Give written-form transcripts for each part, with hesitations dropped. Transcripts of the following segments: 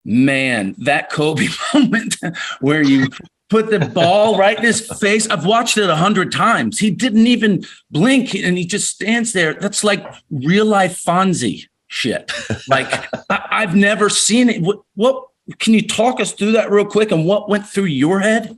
Man, that Kobe moment where you put the ball right in his face. I've watched it 100 times. He didn't even blink and he just stands there. That's like real life Fonzie shit. Like I've never seen it. What can you talk us through that real quick and what went through your head?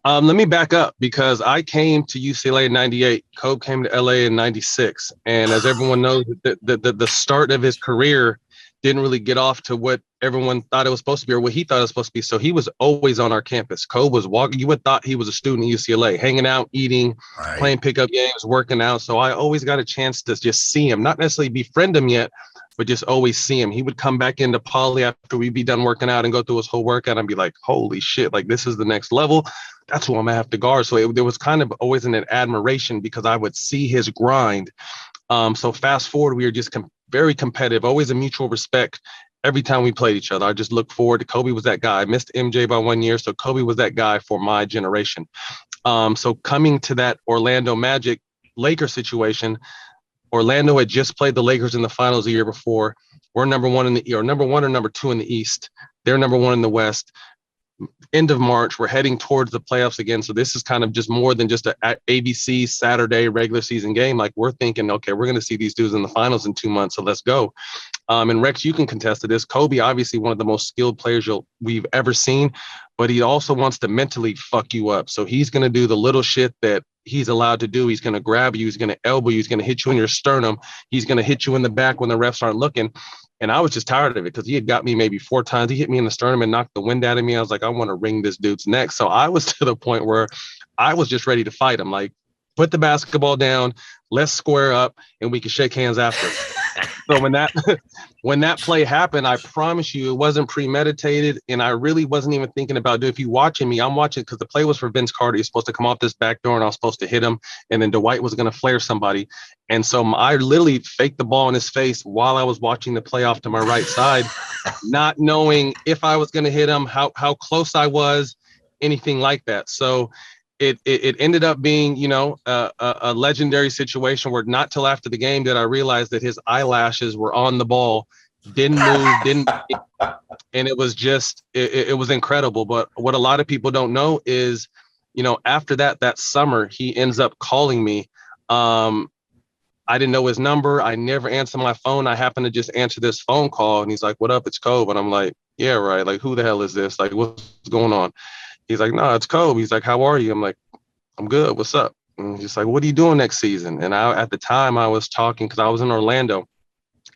Let me back up because I came to UCLA in 98. Kobe came to LA in 96. And as everyone knows, the start of his career didn't really get off to what everyone thought it was supposed to be or what he thought it was supposed to be. So he was always on our campus. Kobe was walking. You would thought he was a student at UCLA, hanging out, eating, playing pickup games, working out. So I always got a chance to just see him, not necessarily befriend him yet, but just always see him. He would come back into Poly after we'd be done working out and go through his whole workout and be like, holy shit, like this is the next level. That's who I'm gonna have to guard. So there was kind of always an admiration because I would see his grind. So fast forward, we were just very competitive, always a mutual respect. Every time we played each other, I just looked forward to Kobe was that guy. I missed MJ by 1 year, so Kobe was that guy for my generation. So coming to that Orlando Magic Lakers situation, Orlando had just played the Lakers in the finals the year before. We're number one or number two in the East. They're number one in the West. End of March, we're heading towards the playoffs again. So this is kind of just more than just a ABC Saturday regular season game. Like we're thinking, okay, we're going to see these dudes in the finals in 2 months. So let's go. And Rex, you can contest to this. Kobe, obviously one of the most skilled players we've ever seen, but he also wants to mentally fuck you up. So he's going to do the little shit that he's allowed to do. He's going to grab you. He's going to elbow you. He's going to hit you in your sternum. He's going to hit you in the back when the refs aren't looking. And I was just tired of it because he had got me maybe 4 times. He hit me in the sternum and knocked the wind out of me. I was like, I want to wring this dude's neck. So I was to the point where I was just ready to fight him. Like, put the basketball down, let's square up, and we can shake hands after. So when that play happened, I promise you it wasn't premeditated, and I really wasn't even thinking about it. If you're watching me, I'm watching because the play was for Vince Carter. He's supposed to come off this back door, and I was supposed to hit him, and then Dwight was going to flare somebody. And so I literally faked the ball in his face while I was watching the play off to my right side, not knowing if I was going to hit him, how close I was, anything like that. So it ended up being, a legendary situation where not till after the game did I realize that his eyelashes were on the ball, didn't move, and it was just, it was incredible. But what a lot of people don't know is, after that summer, he ends up calling me. I didn't know his number. I never answered my phone. I happened to just answer this phone call, and he's like, "What up? It's Kobe." And I'm like, "Yeah, right. Like, who the hell is this? Like, what's going on?" He's like, "No, it's Kobe." He's like, "How are you?" I'm like, "I'm good. What's up?" And he's just like, "What are you doing next season?" And at the time I was talking because I was in Orlando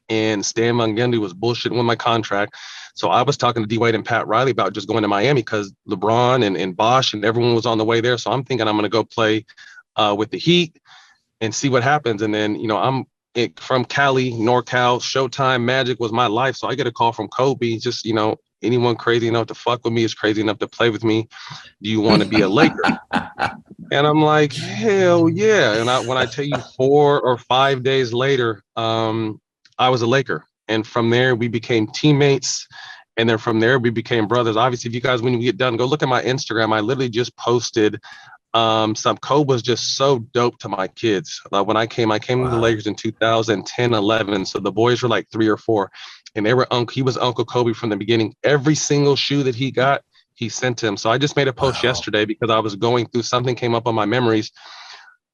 and Stan Van Gundy was bullshitting with my contract. So I was talking to Dwight and Pat Riley about just going to Miami because LeBron and Bosh and everyone was on the way there. So I'm thinking I'm going to go play with the Heat and see what happens. And then, I'm from Cali, NorCal, Showtime, Magic was my life. So I get a call from Kobe, just, anyone crazy enough to fuck with me is crazy enough to play with me. Do you want to be a Laker? And I'm like, hell yeah. And when I tell you 4 or 5 days later, I was a Laker. And from there, we became teammates. And then from there, we became brothers. Obviously, if you guys, when you get done, go look at my Instagram. I literally just posted some. Kobe was just so dope to my kids. When I came to the Lakers in 2010, 11. So the boys were like 3 or 4. And he was Uncle Kobe from the beginning. Every single shoe that he got, he sent him. So I just made a post yesterday because I was going through something came up on my memories.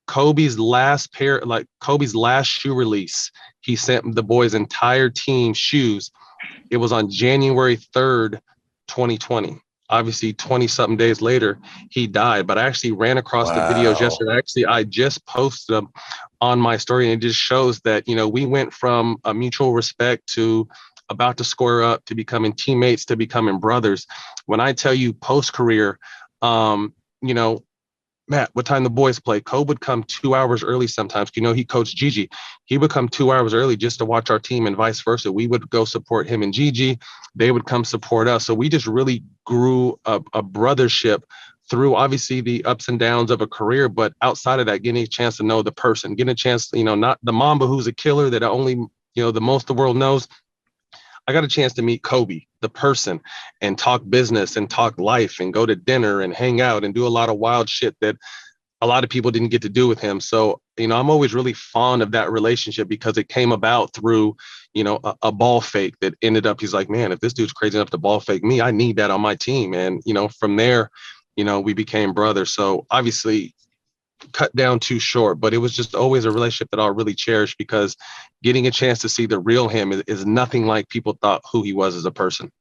Kobe's last shoe release, he sent the boys' entire team shoes. It was on January 3rd, 2020. Obviously, 20 something days later, he died. But I actually ran across the videos yesterday. Actually, I just posted them on my story, and it just shows that, we went from a mutual respect to about to square up to becoming teammates to becoming brothers. When I tell you post-career, Matt, what time the boys play? Kobe would come 2 hours early sometimes. He coached Gigi. He would come 2 hours early just to watch our team and vice versa. We would go support him and Gigi. They would come support us. So we just really grew a brothership through obviously the ups and downs of a career, but outside of that, getting a chance to know the person, getting a chance, not the Mamba who's a killer that only, the most the world knows. I got a chance to meet Kobe, the person, and talk business and talk life and go to dinner and hang out and do a lot of wild shit that a lot of people didn't get to do with him. So, I'm always really fond of that relationship because it came about through, a ball fake that ended up, he's like, man, if this dude's crazy enough to ball fake me, I need that on my team. And, from there, we became brothers. So obviously cut down too short, but it was just always a relationship that I'll really cherish because getting a chance to see the real him is nothing like people thought who he was as a person.